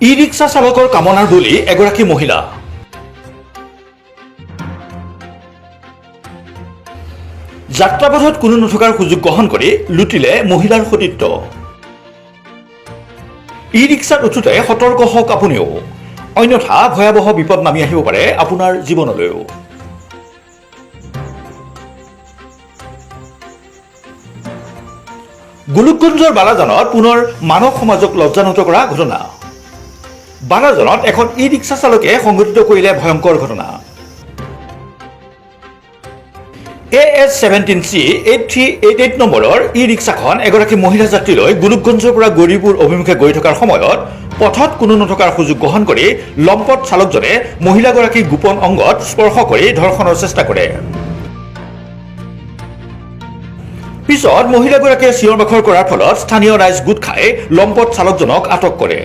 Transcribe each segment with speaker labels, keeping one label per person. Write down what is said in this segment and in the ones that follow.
Speaker 1: ই rickshaw চালকৰ কামনাৰ বলি এগৰাকী মহিলা। যাত্ৰাপথত কোনো নথকাৰ সুযোগ গ্ৰহণ কৰি লুটিলে মহিলাৰ সতীত্ব। ই ৰিক্সাত উঠোতে সতৰ্ক হওক আপুনিও, অন্যথা ভয়াৱহ বিপদ নামি আহিব পাৰে আপোনাৰ জীৱনলৈও। গোলোকগঞ্জৰ বালাজানত পুনৰ মানৱ সমাজক লজ্জানত কৰা ঘটনা। বালাজানত এখন ই ৰিক্সা চালকে সংঘটিত কৰিলে ভয়ংকৰ ঘটনা। AS17C 8388 নম্বৰৰ ই ৰিক্সাখন এগৰাকী মহিলা যাত্ৰীলৈ গোলোকগঞ্জৰ পৰা গৌৰীপুৰ অভিমুখে গৈ থকাৰ সময়ত পথত কোনো নথকাৰ সুযোগ গ্ৰহণ কৰি লম্পট চালকজনে মহিলাগৰাকীৰ গোপন অংগত স্পৰ্শ কৰি ধৰ্ষণৰ চেষ্টা কৰে। পিছত মহিলাগৰাকীয়ে চিঞৰ বাখৰ কৰাৰ ফলত স্থানীয় ৰাইজ গোট খাই লম্পট চালকজনক আটক কৰে।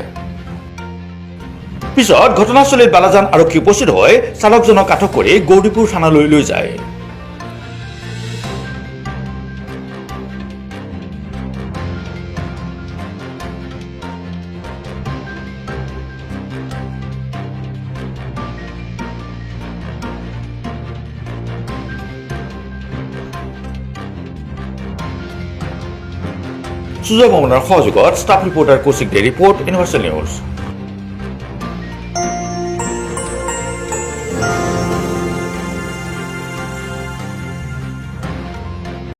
Speaker 1: পিছত ঘটনাস্থলীত বালাজান আৰক্ষী উপস্থিত হৈ চালকজনক আটক কৰি গৌৰীপুৰ থানালৈ লৈ যায়। সুজয় মমনৰ সহযোগত ষ্টাফ ৰিপৰ্টাৰ কৌশিক দে ৰিপৰ্ট ইউনিভাৰ্চেল নিউজ।